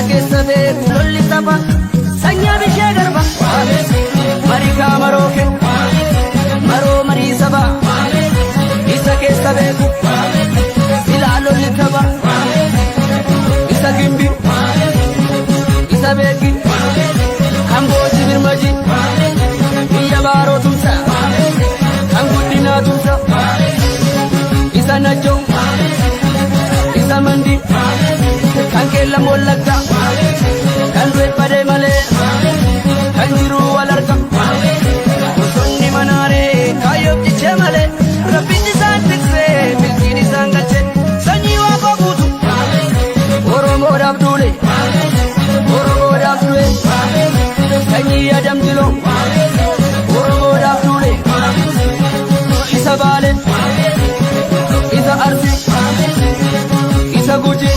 keessa beeku lolli saba sanya bishee garba mariika marooke maroo marii saba isa keessa beeku silaa lolli saba isa gimbi isa beeki kan booti birmaji biyya baaroo tumsa kan guddinaa tumsa isa najjoo isa mandi kan keella mollagga kan du'e malee kan jiru wal arga bosonni manaaree kaayyoof jechee malee rabbiin isaan tiksee milkiin isaan galche sanyii waaqa guutu oromoodhaaf duule oromoodhaaf du'e sanyii adamdiloo oromoodhaaf duule isa baale isa arsi isa guji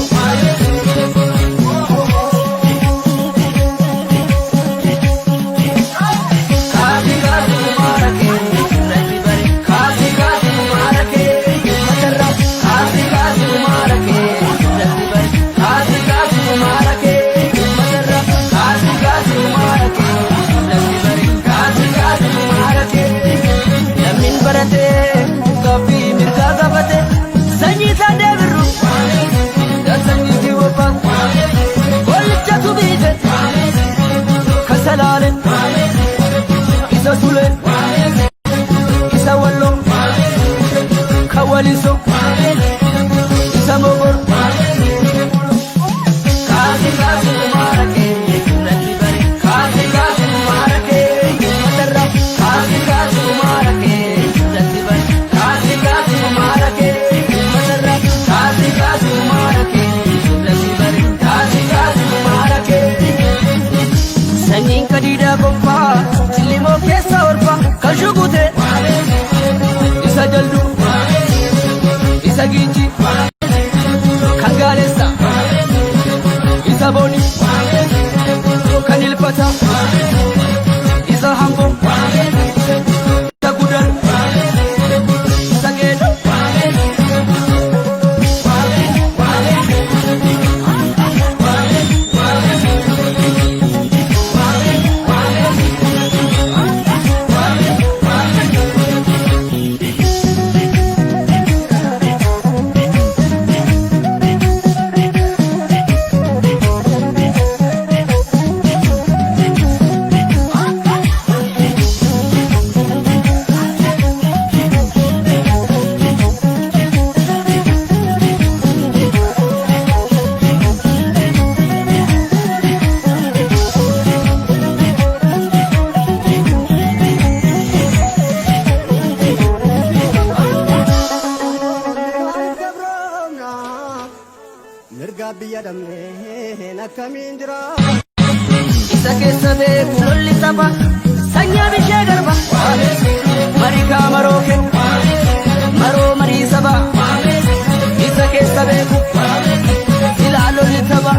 isa sule isa wallo kawaliso isa mogor kasi kasi marake nati bare kasi kasi marake matarra kasi kasi marake nati bare kasi kasi marake matarra kasi kasi marake nati bare kasi kasi marake sanyin kadida goppa limo keessa orfa kan shugute isa jaldu isa ginji kan gaalessa isa boni kan ilfata isa hambo isa gudar isa geedo isa keessa beeku lolli saba sanya bishee garba mariika marooke maroo marii saba isa keessa beeku silaa lolli saba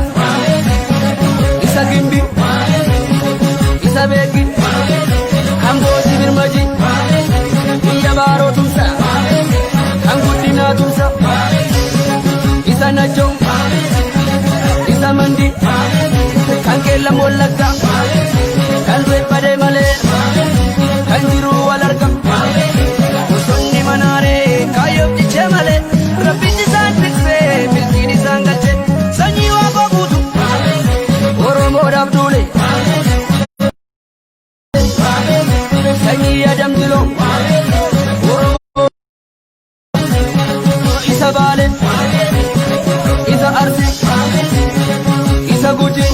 isa gimbi isa beeki kan booti birmaji biyya baaroo tumsa kan guddinaa tumsa isa najjoo isa mandi kan keella mollagga kan du'e malee kan jiru wal arga bosonni manaaree kaayyoof jechee malee rabbiin isaan tiksee milkiin isaan galche sanyii waaqa guutu oromoodhaaf duule sanyii adamdiloo oromoo isa baale isa arsi isa guji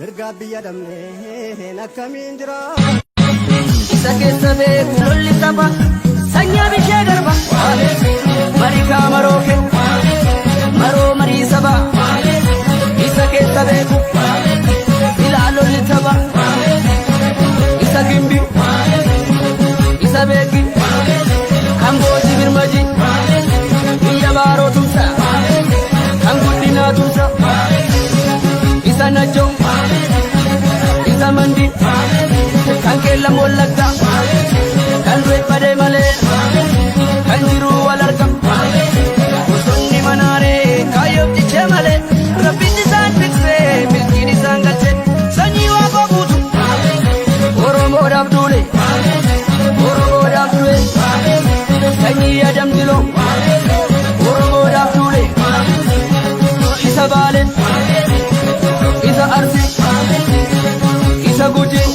mirga biyya dhabnee akkamiin jira. Isa keessa beeku lolli tapha sanyyaa bishee garba marikaa maroo kenna maroo marii saba. Isa keessa beeku ilaa lolli tapha isa gimbi isa beeki kan booti birmaji biyya baaroo tumsa kan guddinaa tumsa isa najjoo isa mandi kan keellam wallagga kan reeffade malee kan jiru wal argam bosonni manaaree kaayyoof jichee malee rabbiin isaan tiksee milkiin isaan galchee sanyii waaqoo guutu oromoodhaaf duule oromoodhaaf du'e sanyii adamdiloo oromoodhaaf duule isa baale isa arsi isa gujii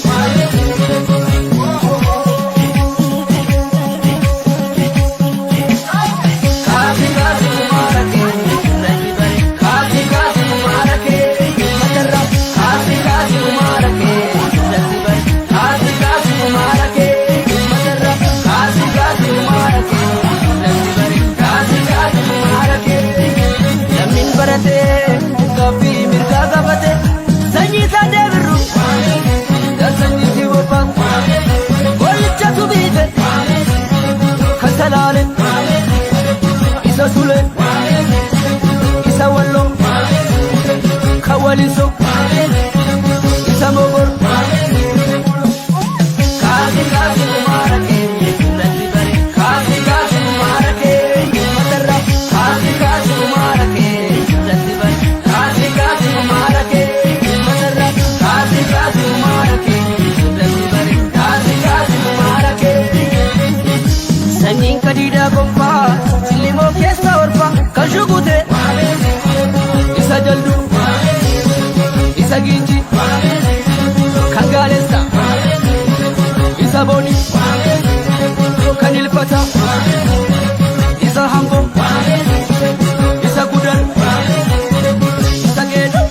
isa sule isa wallo kawaliso isa mogor kasi kasi kumarake nati bare kasi kasi kumarake matarra kasi kasi kumarake nati bare kasi kasi kumarake matarra kasi kasi kumarake nati bare kasi kasi kumarake sanyin kadida gompa silimo kesa orpa kashugute isa jaldu isa ginji kangalesa isa boni kanilfata isa hambo isa gudar isa gedo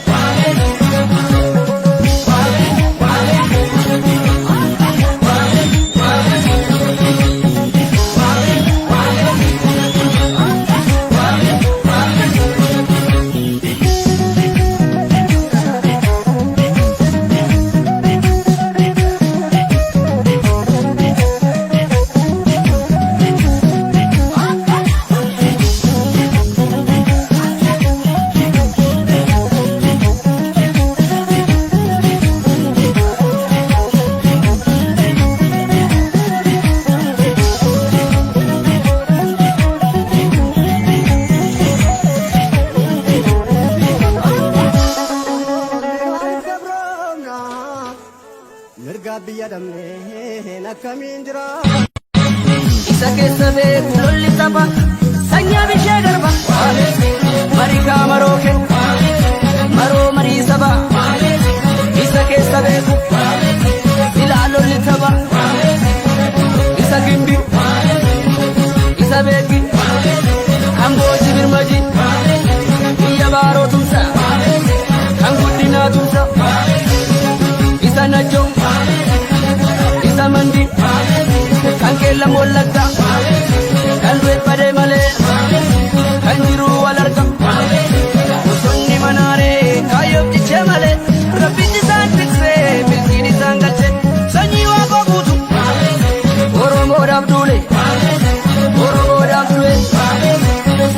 mirga biyya dhabnee akkamiin jira. Isa keessa beeku lolli tapha sanyyaa bishee garba marikaa maroo kenna maroo marii saba. Isa keessa beeku ilaa lolli tapha isa gimbi isa beeki kan booti birmaji biyya baaroo tumsa kan guddinaa tumsa isa najjoo isa mandi kan keellam wallagga kan reeffade malee kan jiru wal argam bosonni manaaree kaayyoof jichee malee rabbiin isaan tiksee milkiin isaan galchee sanyii waaqoo guutu oromoodhaaf duule oromoodhaaf du'e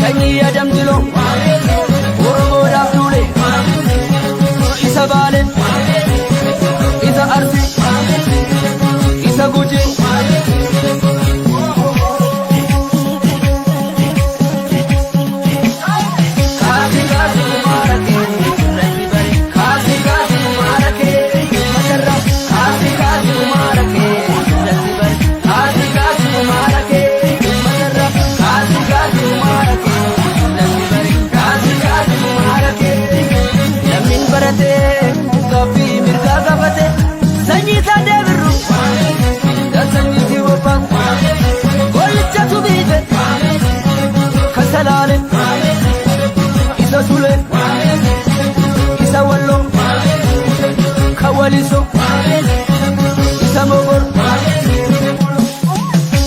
sanyii adamdiloo oromoodhaaf duule isa baale isa arsi isa gujii kawaliso isa mogor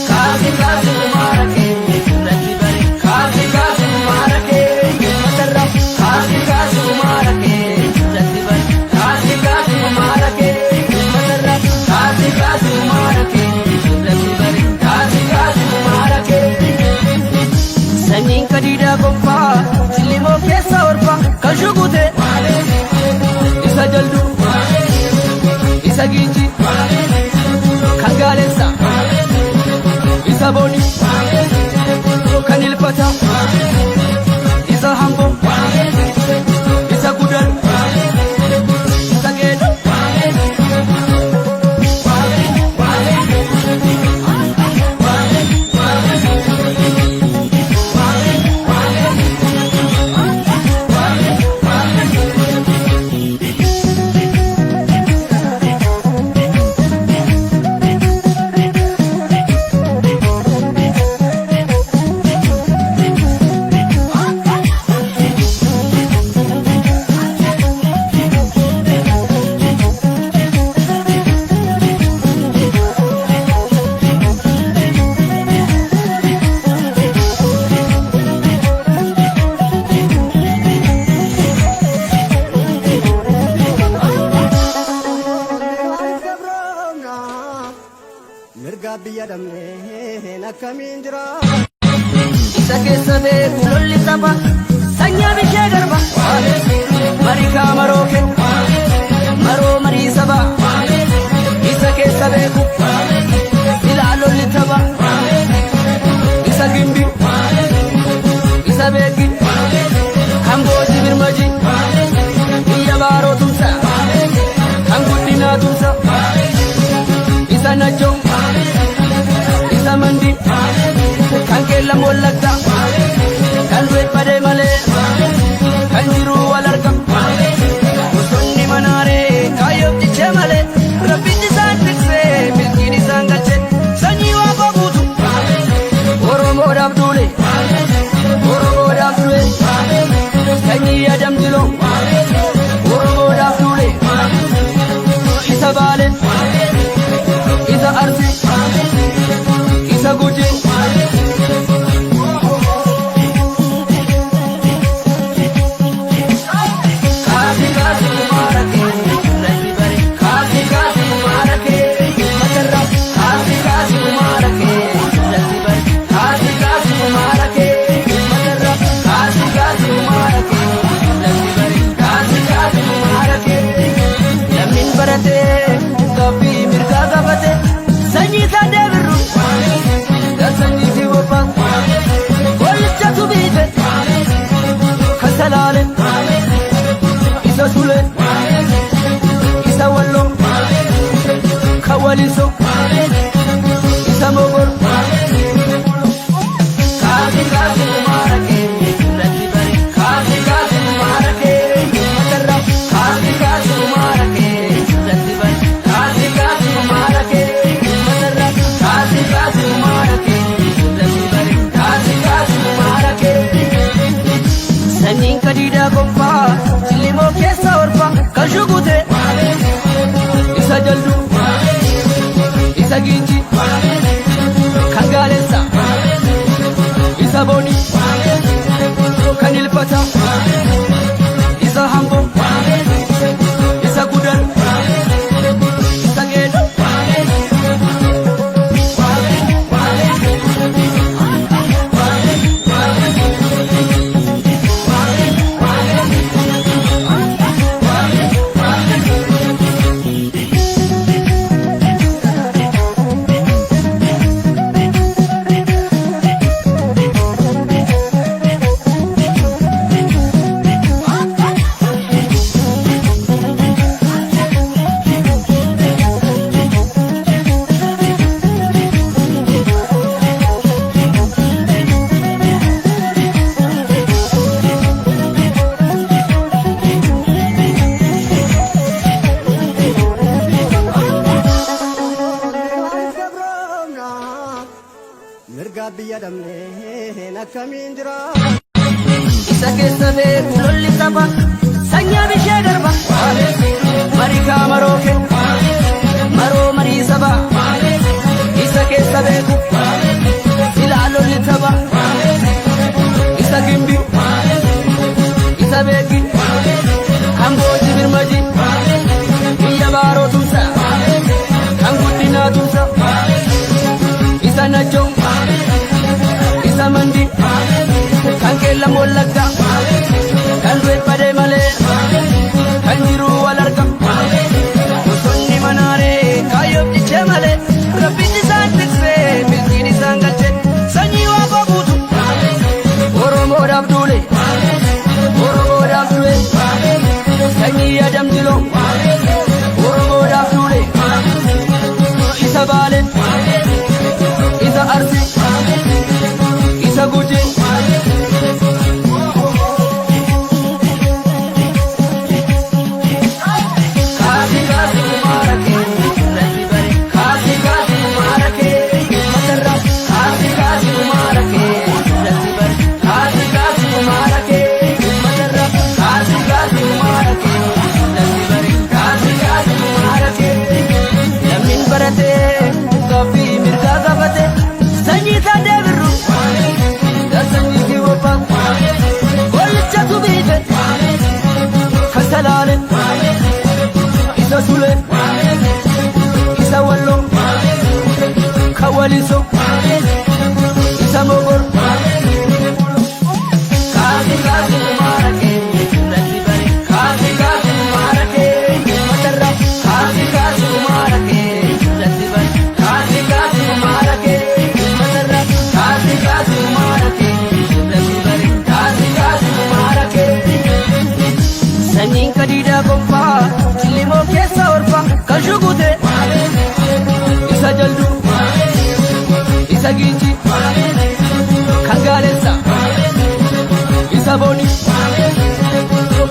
kazi kazi umarake rati bari kazi kazi umarake matarra kazi kazi umarake rati bari kazi kazi umarake matarra kazi kazi umarake rati bari kazi kazi umarake sanin kadida goppa silimo kesa orpa kashugute isa jaldu isa ginji kangalesa isa boni kanilpata isa hambo isa gudal isa gedo mirga biyya damne nakkamin jira isa keessa beeku lolli saba sanyaa bishee garba marikaa marooke maroo marii saba isa keessa beeku silaa lolli taba isa gimbi isa beeki kan booti birmaji biyya baaroo tumsa kan guddinaa tumsa isa najjoo isa mandi kan keella mollagga kan du'e badee malee kan jiru wal arga bosonni manaaree kaayyoof jecha malee rabbiin isaan tiksee milkiin isaan galche sanyii waaqa guutu oromoodhaaf duule oromoodhaaf du'e sanyii adamdiloo oromoodhaaf duule isa baale isa arsi isa guji kazi kazi umarake rati bari kazi kazi umarake matarra kazi kazi umarake rati bari kazi kazi umarake matarra kazi kazi umarake rati bari kazi kazi umarake lammin barate gabbi mirga gabate sanyi sande birru sanyi siwopa walicha tubite kasalale isa sule isa wallo kawaliso isa mogor kazi kazi umarake rati bari kazi kazi umarake matarra kazi kazi umarake rati bari kazi kazi umarake matarra kazi kazi umarake rati bari kazi kazi umarake sanin kadida goppa silimo kesa orpa kashugute isa jaldu isa ginji kangalesa isa boni kanilpata isa hambo isa gudal isa gedo mirga biyya damne nakkamin jira isa keessa beeku lolli saba sanyaa bishee garba marikaa marooke kawaliso isa mogor kaasi kaasi marake rati bare kaasi kaasi marake matarra kaasi kaasi marake rati bare kaasi kaasi marake matarra kaasi kaasi marake rati bare kaasi kaasi marake sanyin kadida bomba chilimo kesa orfa kashugute isa jaldu isa ginchi kangalesa isa boni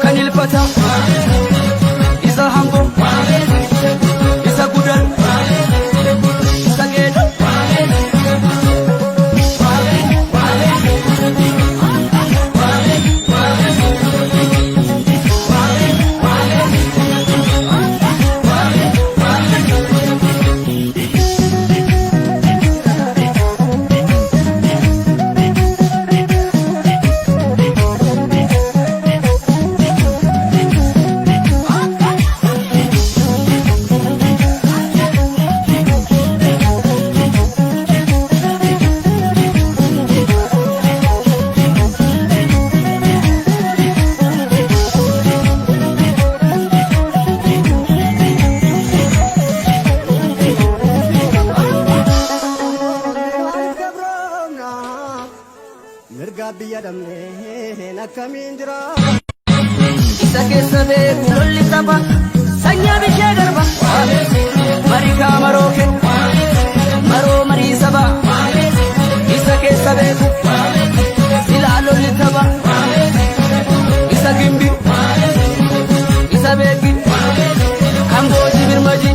kanil pata isa hambo isa gudal isa gedo mirga biyya damne nakkamin jira isa keessa beeku lolli tapha sanya bishee darba marika marooke maroo marii saba isa keessa beeku silaa lolli tapha isa gimbi isa beeki kan boojii birmaji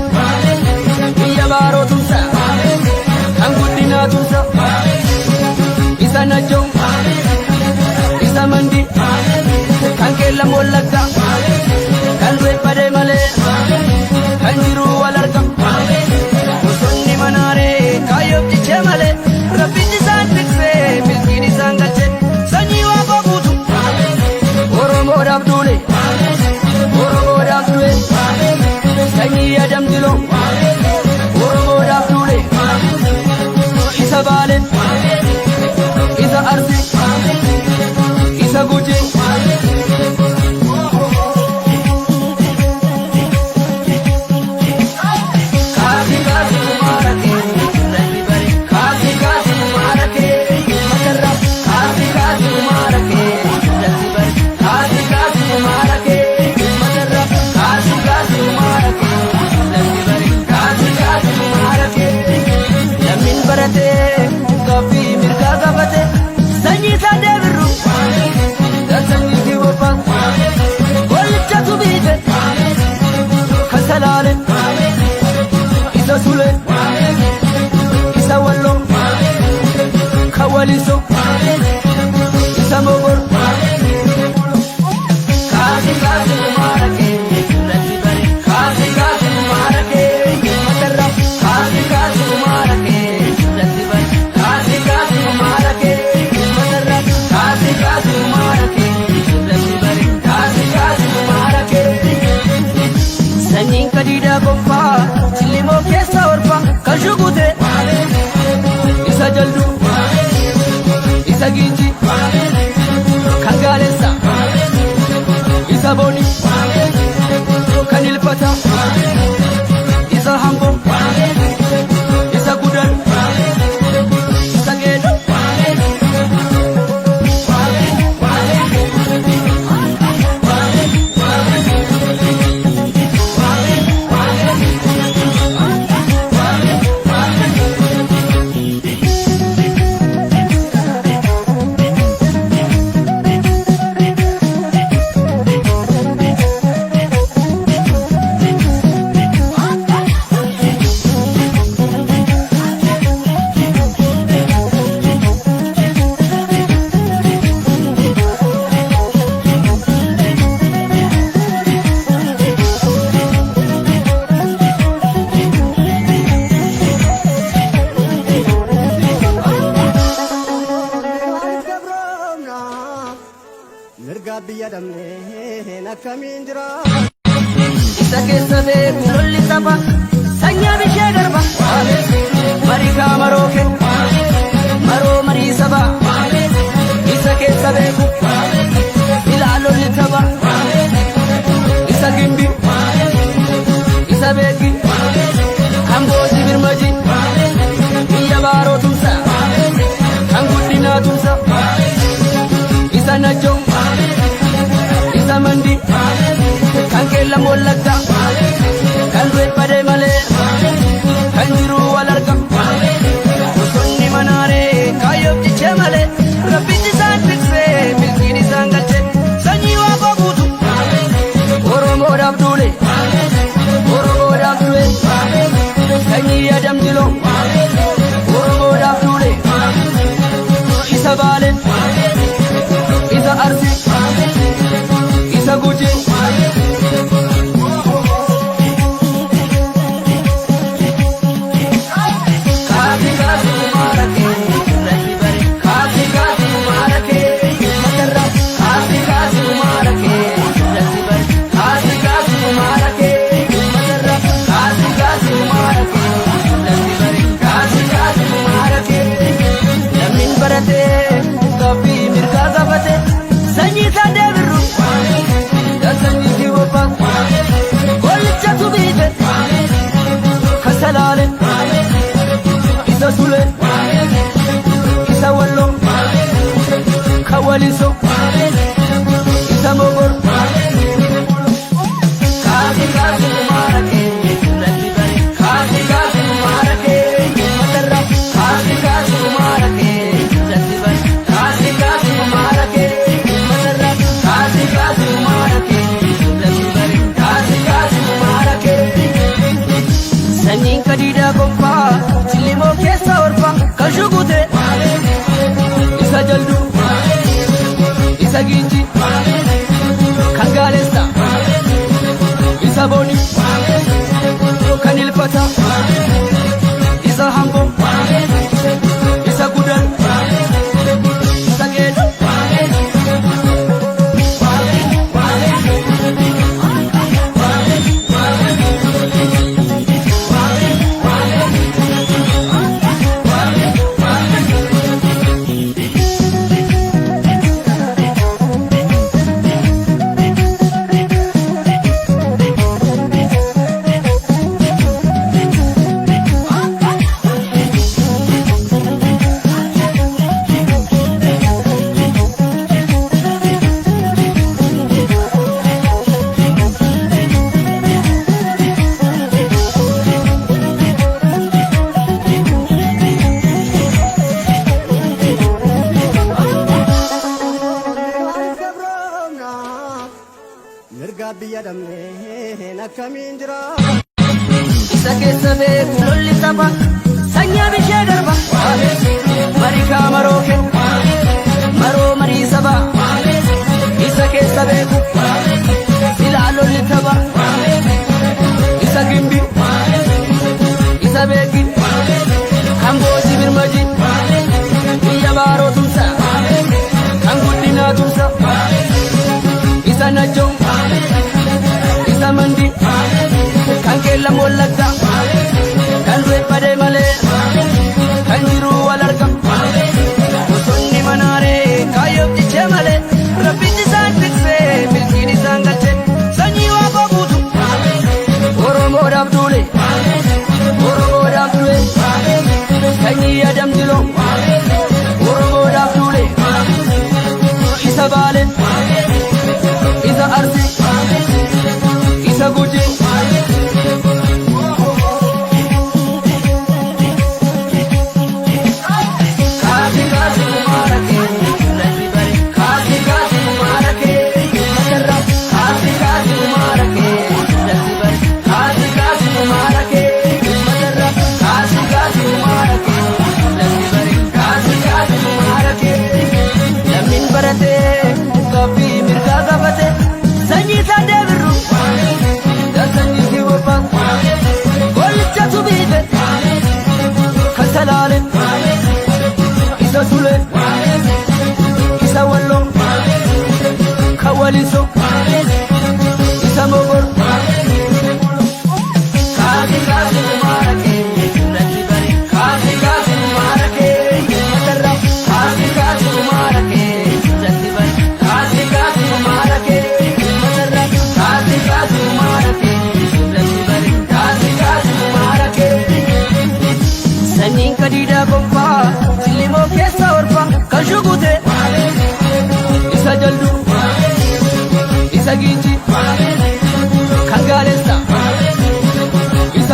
biyya baaroo tumsa kan guddinaa tumsa isa najjoo isa mandi kan keellam wallagga kan reeffade malee kan jiru wal arga bosonni manaaree kaayyoof jichee malee rabbichi isaan tiksee milkiin isaan galche sanyii waaqoo guutu oromoodhaaf duule oromoodhaaf du'e sanyii adamdiloo oromoodhaaf duule isa baale isa arsi isa gujee kaasi kaasi marake rati bare kaasi kaasi marake matarra kaasi kaasi marake rati bare kaasi kaasi marake matarra kaasi kaasi marake rati bare kaasi kaasi marake lammin barate kafi mirga gabate sanyi sade birru sanyi diwopa walicha tubite kasalale isa sule isa wallo kawaliso isa mogor kaasi kaasi marake rati bare kaasi kaasi marake matarra kaasi kaasi marake rati bare kaasi kaasi marake matarra kaasi kaasi marake rati bare kaasi kaasi marake sanyin kadida bomba chilimo kesa orfa kashugute isa jaldu isa ginchi kangalesa isa boni kanil pata isa hambo isa gudal isa gedo mirga biyya damne nakkamin jira isa keessa beeku lolli tapha sanya bishee darba marika marooke gimbi isa beeki kan booti birmaji biyya baaroo tumsa kan guddinaa tumsa isa najjoo isa mandi kan keella mollagga kan du'e badee malee kan jiru wal arga bosonni manaaree kaayyoof jecha malee rabbitti isaan tiksee milkiin isaan galche sanyii waaqa guutu oromoodhaaf duule oromoodhaaf du'e sanyii adamdiloo oromoodhaaf duule isa baale isa arsi isa gujii isa sule isa wallo kawaliso isa mogor kaasi kaasi marake rati bari kaasi kaasi marake matarra kaasi kaasi marake rati bari kaasi kaasi marake matarra kaasi kaasi marake rati bari kaasi kaasi marake sanyin kadida gompa Silimo keessa orfa kan shugute isa jaldu isa ginji kan gaalessa isa boni kan ilfata isa hambo isa gudan isa geedu biyya damnee akkamiin jira isa keessa beeku lolli saba sanyaa bishee darba marikaa maroo kenna maroo marii saba isa keessa beeku silaa lolli saba isa gimbi isa beeki kan booti birmaji biyya baaroo tumsa kan guddinaa tumsa isa najjoo isa mandi kan keella mollagga kan du'e badee malee kan jiru wal arga bosonni manaaree kaayyoof jecha malee rabbitti isaan tiksee milkiin isaan galche sanyii waaqa guutu oromoodhaaf duule oromoodhaaf du'e sanyii adamdiloo oromoodhaaf duule isa baale isa arsi isa gujii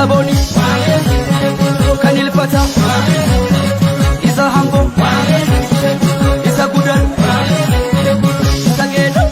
isa boni kan ilfata isa hambo isa gudan isa gedo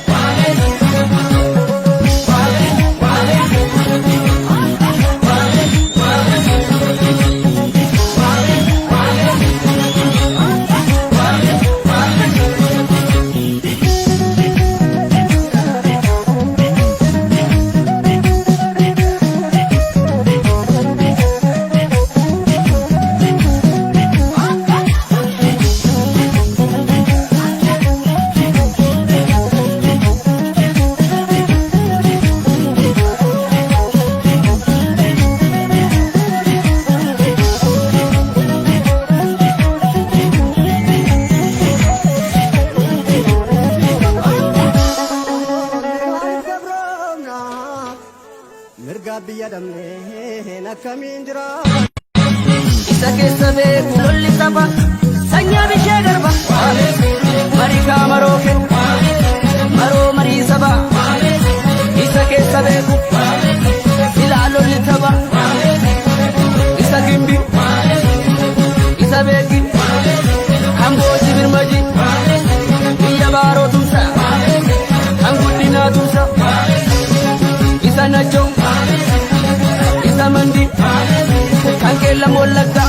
mirga biyya dhabnee akkamiin jira. Isa keessa beeku lolli saba sanyaa bishee garba marikaa maroo kennu maroo marii saba isa keessa beeku silaa lolli saba isa gimbi isa beeki hambooji birmaji biyya baaroo tumsa kan guddinaa tumsa isa najjoo isa mandi kan keella mollagga